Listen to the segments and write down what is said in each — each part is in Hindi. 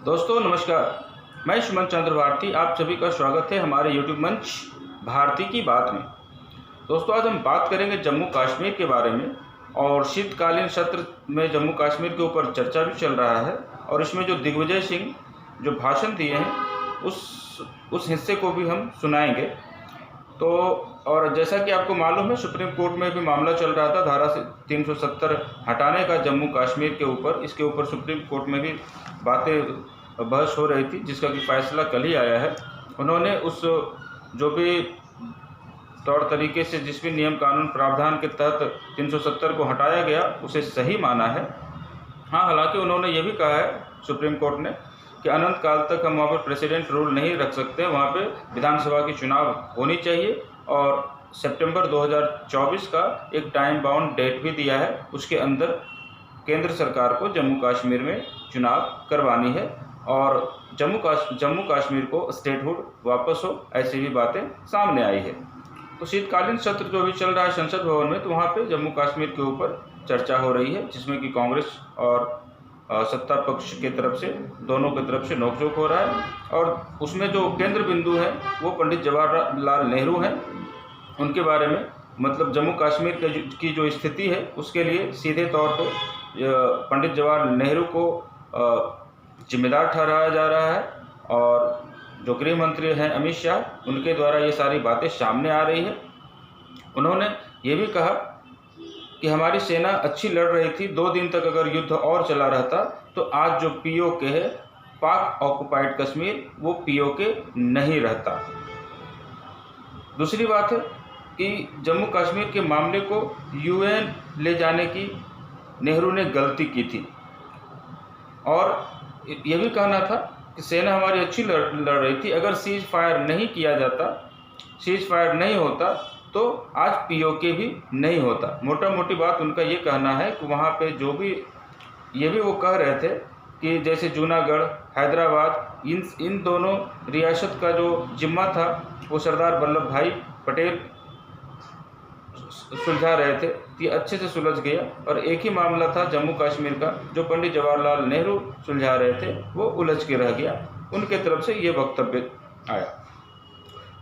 दोस्तों नमस्कार। मैं सुमन चंद्र भारती, आप सभी का स्वागत है हमारे यूट्यूब मंच भारती की बात में। दोस्तों आज हम बात करेंगे जम्मू कश्मीर के बारे में। और शीतकालीन सत्र में जम्मू कश्मीर के ऊपर चर्चा भी चल रहा है और इसमें जो दिग्विजय सिंह जो भाषण दिए हैं उस हिस्से को भी हम सुनाएंगे। तो और जैसा कि आपको मालूम है, सुप्रीम कोर्ट में भी मामला चल रहा था धारा 370 हटाने का जम्मू कश्मीर के ऊपर। इसके ऊपर सुप्रीम कोर्ट में भी बहस हो रही थी, जिसका कि फैसला कल ही आया है। उन्होंने उस जो भी तौर तरीके से जिस भी नियम कानून प्रावधान के तहत 370 को हटाया गया उसे सही माना है। हाँ, हालांकि उन्होंने ये भी कहा है सुप्रीम कोर्ट ने कि अनंत काल तक हम वहाँ पर प्रेसिडेंट रूल नहीं रख सकते। वहाँ पे विधानसभा की चुनाव होनी चाहिए और सितंबर 2024 का एक टाइम बाउंड डेट भी दिया है। उसके अंदर केंद्र सरकार को जम्मू कश्मीर में चुनाव करवानी है और जम्मू कश्मीर को स्टेटहुड वापस हो, ऐसी भी बातें सामने आई है। तो शीतकालीन सत्र जो भी चल रहा है संसद भवन में, तो वहाँ पे जम्मू कश्मीर के ऊपर चर्चा हो रही है, जिसमें कि कांग्रेस और सत्ता पक्ष के तरफ से दोनों की तरफ से नोकझोंक हो रहा है। और उसमें जो केंद्र बिंदु है वो पंडित जवाहरलाल नेहरू हैं। उनके बारे में मतलब जम्मू कश्मीर की जो स्थिति है उसके लिए सीधे तौर पर पंडित जवाहरलाल नेहरू को जिम्मेदार ठहराया जा रहा है। और जो गृह मंत्री हैं अमित शाह, उनके द्वारा ये सारी बातें सामने आ रही है। उन्होंने ये भी कहा कि हमारी सेना अच्छी लड़ रही थी, 2 दिन तक अगर युद्ध और चला रहता तो आज जो पीओके है, पाक ऑक्युपाइड कश्मीर, वो पीओके नहीं रहता। दूसरी बात है कि जम्मू कश्मीर के मामले को यूएन ले जाने की नेहरू ने गलती की थी और यह भी कहना था कि सेना हमारी अच्छी लड़ रही थी। अगर सीज फायर नहीं किया जाता, सीज फायर नहीं होता तो आज पीओके भी नहीं होता। मोटा मोटी बात उनका ये कहना है कि वहाँ पे जो भी ये भी वो कह रहे थे कि जैसे जूनागढ़, हैदराबाद, इन दोनों रियासत का जो जिम्मा था वो सरदार वल्लभ भाई पटेल सुलझा रहे थे, ये अच्छे से सुलझ गया। और एक ही मामला था जम्मू कश्मीर का जो पंडित जवाहरलाल नेहरू सुलझा रहे थे, वो उलझ के रह गया। उनके तरफ से ये वक्तव्य आया।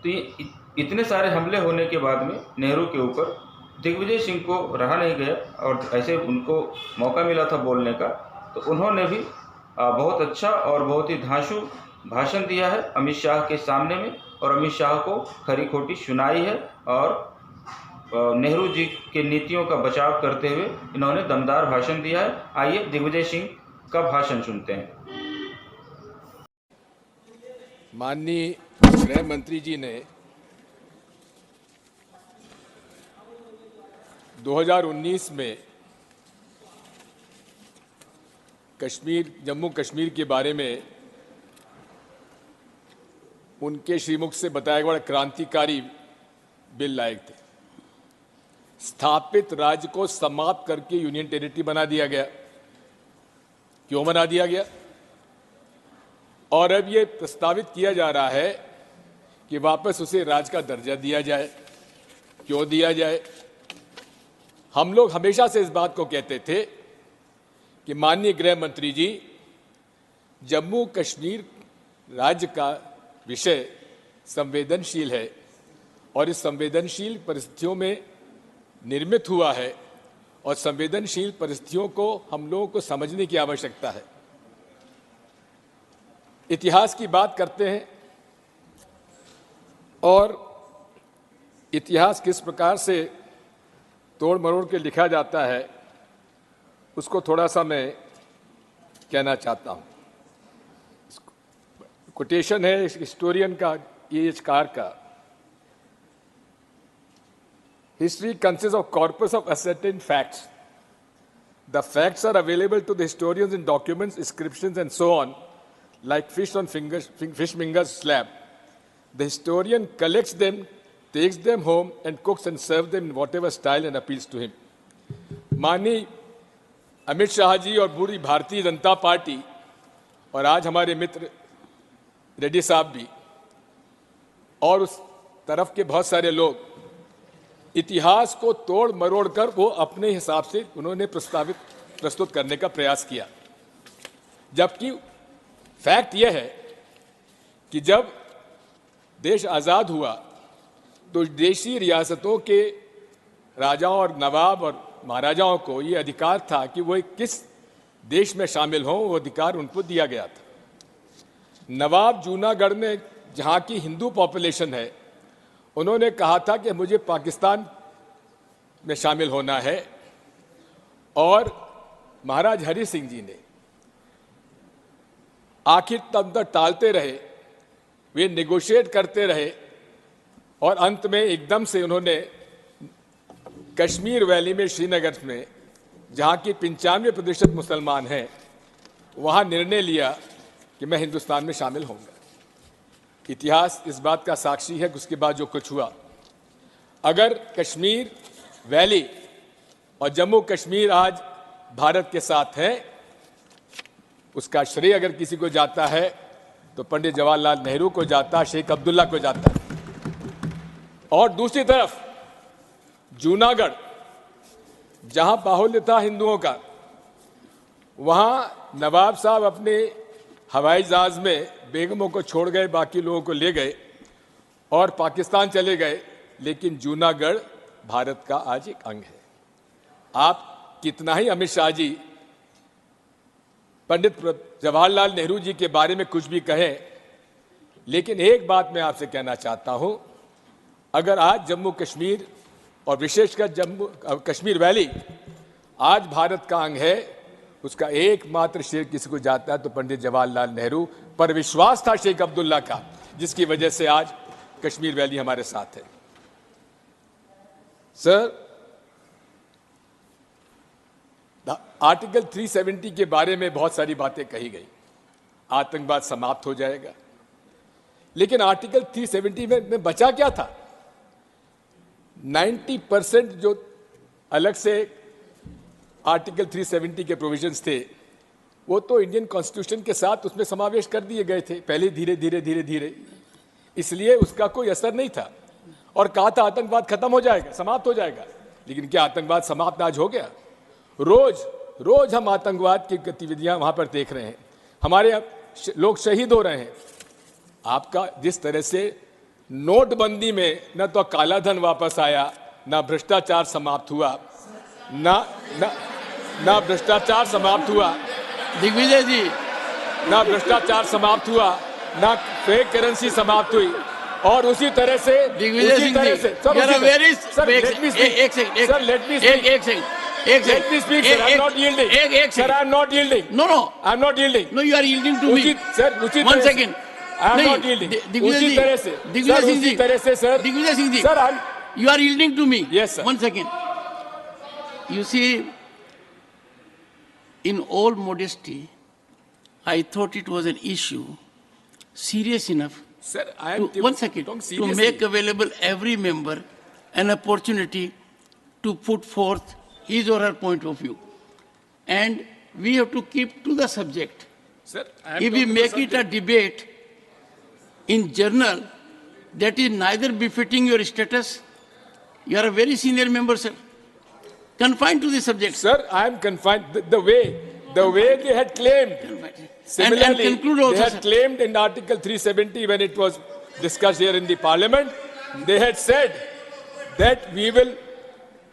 तो ये इतने सारे हमले होने के बाद में नेहरू के ऊपर दिग्विजय सिंह को रहा नहीं गया और ऐसे उनको मौका मिला था बोलने का, तो उन्होंने भी बहुत अच्छा और बहुत ही धांसू भाषण दिया है अमित शाह के सामने में। और अमित शाह को खरी खोटी सुनाई है और नेहरू जी के नीतियों का बचाव करते हुए इन्होंने दमदार भाषण दिया है। आइए दिग्विजय सिंह का भाषण सुनते हैं। माननीय गृह मंत्री जी ने 2019 में जम्मू कश्मीर के बारे में उनके श्रीमुख से बताया गया क्रांतिकारी बिल लाए थे। स्थापित राज्य को समाप्त करके यूनियन टेरिटरी बना दिया गया। क्यों बना दिया गया? और अब ये प्रस्तावित किया जा रहा है कि वापस उसे राज्य का दर्जा दिया जाए। क्यों दिया जाए? हम लोग हमेशा से इस बात को कहते थे कि माननीय गृह मंत्री जी, जम्मू कश्मीर राज्य का विषय संवेदनशील है और इस संवेदनशील परिस्थितियों में निर्मित हुआ है और संवेदनशील परिस्थितियों को हम लोगों को समझने की आवश्यकता है। इतिहास की बात करते हैं और इतिहास किस प्रकार से तोड़ मरोड़ के लिखा जाता है उसको थोड़ा सा मैं कहना चाहता हूँ। कोटेशन है हिस्टोरियन का, E.H. कार का। History consists of corpus of ascertained facts. The facts are available to the historians in documents, inscriptions, and so on, like fish on fishmonger's slab. The historian collects them, takes them home, and cooks and serves them in whatever style and appeals to him. माननीय अमित शाह जी और पूरी भारतीय जनता पार्टी और आज हमारे मित्र रेड्डी साहब भी और उस तरफ के बहुत सारे लोग इतिहास को तोड़ मरोड़ कर वो अपने हिसाब से उन्होंने प्रस्तुत करने का प्रयास किया, जबकि फैक्ट यह है कि जब देश आज़ाद हुआ तो देशी रियासतों के राजाओं और नवाब और महाराजाओं को ये अधिकार था कि वो किस देश में शामिल हों, वो अधिकार उनको दिया गया था। नवाब जूनागढ़ ने, जहाँ की हिंदू पॉपुलेशन है, उन्होंने कहा था कि मुझे पाकिस्तान में शामिल होना है, और महाराज हरि सिंह जी ने आखिर तब तक टालते रहे, वे नेगोशिएट करते रहे, और अंत में एकदम से उन्होंने कश्मीर वैली में, श्रीनगर में, जहाँ की 95% मुसलमान हैं, वहाँ निर्णय लिया कि मैं हिंदुस्तान में शामिल होऊंगा। इतिहास इस बात का साक्षी है कि उसके बाद जो कुछ हुआ, अगर कश्मीर वैली और जम्मू कश्मीर आज भारत के साथ है, उसका श्रेय अगर किसी को जाता है तो पंडित जवाहरलाल नेहरू को जाता, शेख अब्दुल्ला को जाता। और दूसरी तरफ जूनागढ़, जहां बाहुल्य था हिंदुओं का, वहां नवाब साहब अपने हवाई जहाज में बेगमों को छोड़ गए, बाकी लोगों को ले गए और पाकिस्तान चले गए, लेकिन जूनागढ़ भारत का आज एक अंग है। आप कितना ही अमित शाह जी पंडित जवाहरलाल नेहरू जी के बारे में कुछ भी कहें, लेकिन एक बात मैं आपसे कहना चाहता हूं, अगर आज जम्मू कश्मीर और विशेषकर जम्मू कश्मीर वैली आज भारत का अंग है, उसका एकमात्र श्रेय किसी को जाता है तो पंडित जवाहरलाल नेहरू पर विश्वास था शेख अब्दुल्ला का, जिसकी वजह से आज कश्मीर वैली हमारे साथ है। सर, आर्टिकल 370 के बारे में बहुत सारी बातें कही गई, आतंकवाद समाप्त हो जाएगा, लेकिन आर्टिकल 370 में बचा क्या था? 90% जो अलग से आर्टिकल 370 के प्रोविजंस थे, वो तो इंडियन कॉन्स्टिट्यूशन के साथ उसमें समावेश कर दिए गए थे पहले, धीरे धीरे धीरे धीरे, इसलिए उसका कोई असर नहीं था। और कहा था आतंकवाद खत्म हो जाएगा, समाप्त हो जाएगा, लेकिन क्या आतंकवाद समाप्त आज हो गया? रोज रोज हम आतंकवाद की गतिविधियां वहां पर देख रहे हैं, हमारे लोग शहीद हो रहे हैं। आपका जिस तरह से नोटबंदी में न तो काला धन वापस आया, न भ्रष्टाचार समाप्त हुआ, ना भ्रष्टाचार समाप्त हुआ, दिग्विजय जी, ना भ्रष्टाचार समाप्त हुआ, ना फेक करेंसी समाप्त हुई, और उसी तरह से दिग्विजय सिंह जी, एक second, Sir, I'm not yielding. No, I'm not yielding. No, you are yielding to me. Sir, उसी One तरह से- second. I'm नहीं, not yielding. दिग्विजय उसी जी, तरह से, दिग्विजय सर, सिंह उसी जी, तरह से, sir, Digvijay Singh ji, sir, you are yielding to me. Yes, sir. One second. You see, in all modesty, I thought it was an issue serious enough sir, I am to, one second, talking to seriously. make available every member an opportunity to put forth his or her point of view. And we have to keep to the subject. Sir, I am If we talking make to it a subject. debate in journal, that is neither befitting your status. You are a very senior member, sir. Confined to the subject. Sir, I am confined. The way they had claimed. Similarly, and conclude also, they had sir. claimed in Article 370 when it was discussed here in the Parliament, they had said that we will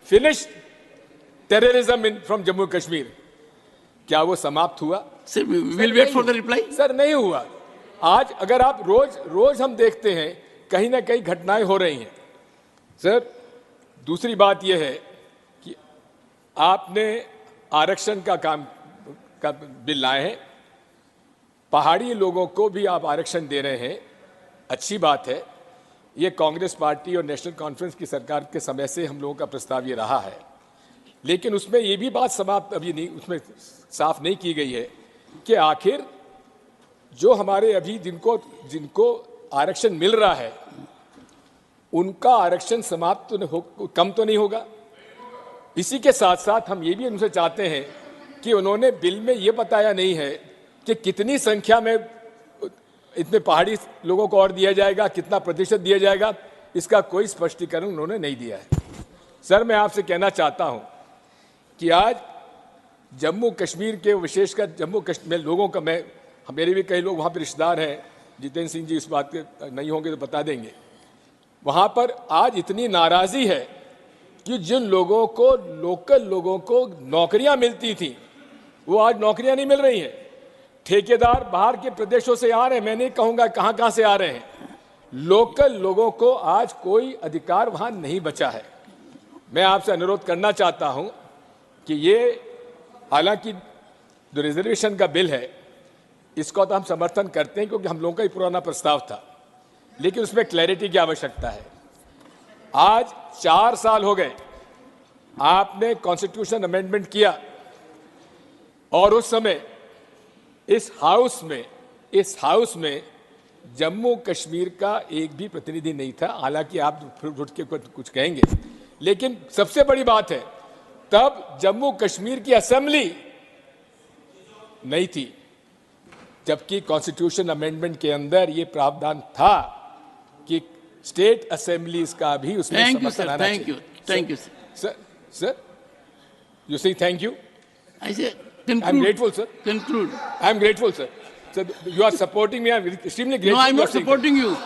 finish terrorism from Jammu Kashmir. क्या वो समाप्त हुआ? Sir, we will wait for the reply. Sir, नहीं हुआ। आज अगर आप रोज हम देखते हैं कहीं ना कहीं घटनाएं हो रही हैं। सर, दूसरी बात यह है कि आपने आरक्षण का बिल लाए हैं, पहाड़ी लोगों को भी आप आरक्षण दे रहे हैं, अच्छी बात है। ये कांग्रेस पार्टी और नेशनल कॉन्फ्रेंस की सरकार के समय से हम लोगों का प्रस्ताव ये रहा है, लेकिन उसमें ये भी बात समाप्त अभी नहीं, उसमें साफ नहीं की गई है कि आखिर जो हमारे अभी जिनको आरक्षण मिल रहा है, उनका आरक्षण समाप्त कम तो नहीं होगा। इसी के साथ साथ हम ये भी उनसे चाहते हैं कि उन्होंने बिल में ये बताया नहीं है कि कितनी संख्या में इतने पहाड़ी लोगों को और दिया जाएगा, कितना प्रतिशत दिया जाएगा, इसका कोई स्पष्टीकरण उन्होंने नहीं दिया है। सर, मैं आपसे कहना चाहता हूं कि आज जम्मू कश्मीर के, विशेषकर जम्मू कश्मीर लोगों का, मैं मेरे भी कई लोग वहाँ पर रिश्तेदार हैं, जितेंद्र सिंह जी इस बात के नहीं होंगे तो बता देंगे। वहाँ पर आज इतनी नाराज़ी है कि जिन लोगों को, लोकल लोगों को नौकरियां मिलती थी, वो आज नौकरियां नहीं मिल रही हैं। ठेकेदार बाहर के प्रदेशों से आ रहे हैं, मैं नहीं कहूँगा कहाँ से आ रहे हैं। लोकल लोगों को आज कोई अधिकार वहाँ नहीं बचा है। मैं आपसे अनुरोध करना चाहता हूँ कि ये, हालांकि जो रिजर्वेशन का बिल है, इसको तो हम समर्थन करते हैं क्योंकि हम लोगों का ही पुराना प्रस्ताव था, लेकिन उसमें क्लैरिटी की आवश्यकता है। आज 4 साल हो गए आपने कॉन्स्टिट्यूशन अमेंडमेंट किया, और उस समय इस हाउस में जम्मू कश्मीर का एक भी प्रतिनिधि नहीं था। हालांकि आप फिर उठ के कुछ कहेंगे, लेकिन सबसे बड़ी बात है, तब जम्मू कश्मीर की असेंबली नहीं थी, जबकि कॉन्स्टिट्यूशन अमेंडमेंट के अंदर ये प्रावधान था कि स्टेट असेंबलीज का भी उसमें समर्थन आना चाहिए। Thank you, sir. Sir, you say thank you? I say, conclude. I'm grateful, sir. Conclude. I'm grateful, sir. Sir, you are supporting me. I'm extremely grateful. No, I'm not supporting you.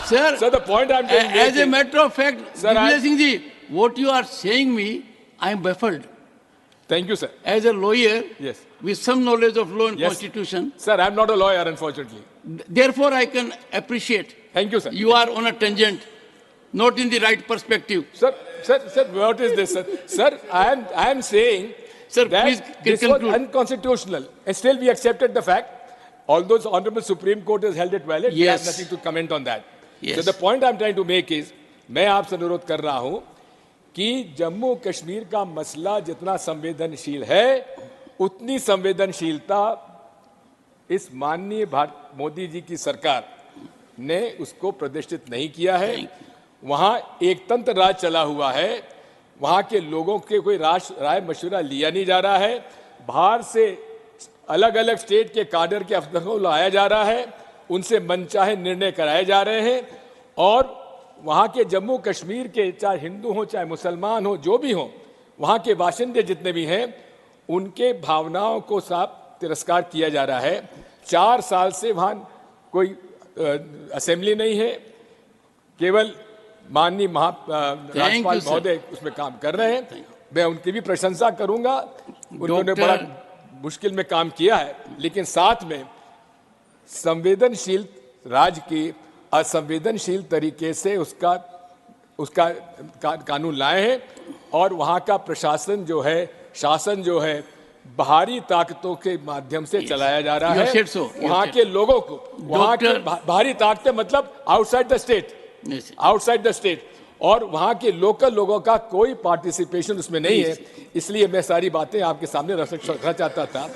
Sir, Sir, the point I'm trying to make as a matter of fact, Sir, Divya Singh ji, what you are saying me, I'm baffled. Thank you, sir. As a lawyer, Yes. with some knowledge of law and Yes. constitution, Sir, I'm not a lawyer, unfortunately. therefore I can appreciate. Thank you, sir. You are on a tangent, not in the right perspective. Sir, what is this, sir? Sir, I am saying Sir, that please this was conclude. unconstitutional, and still we accepted the fact. Although the Honorable Supreme Court has held it valid, we have Yes. nothing to comment on that. Yes. So the point I'm trying to make is, मैं आपसे अनुरोध कर रहा हूं कि जम्मू कश्मीर का मसला जितना संवेदनशील है, उतनी संवेदनशीलता इस माननीय मोदी जी की सरकार ने उसको प्रदर्शित नहीं किया है। वहाँ एक तंत्र राज चला हुआ है, वहाँ के लोगों के कोई राय मशवरा लिया नहीं जा रहा है, बाहर से अलग अलग स्टेट के काडर के अफसरों को लाया जा रहा है, उनसे मनचाहे निर्णय कराए जा रहे हैं, और वहाँ के जम्मू कश्मीर के चाहे हिंदू हो चाहे मुसलमान हो, जो भी हो, वहाँ के बाशिंदे जितने भी हैं, उनके भावनाओं को साफ तिरस्कार किया जा रहा है। 4 साल से वहाँ कोई असेंबली नहीं है, केवल माननीय राज्यपाल महोदय उसमें काम कर रहे हैं। मैं उनकी भी प्रशंसा करूंगा, उन्होंने बड़ा मुश्किल में काम किया है, लेकिन साथ में संवेदनशील राज्य की असंवेदनशील तरीके से उसका कानून लाए हैं, और वहाँ का प्रशासन जो है, शासन जो है, बाहरी ताकतों के माध्यम से चलाया जा रहा है। वहाँ के लोगों को, वहाँ के बाहरी ताकतें मतलब outside the state, outside the state, और वहाँ के लोकल लोगों का कोई पार्टिसिपेशन उसमें नहीं है। इसलिए मैं सारी बातें आपके सामने रखना चाहता था।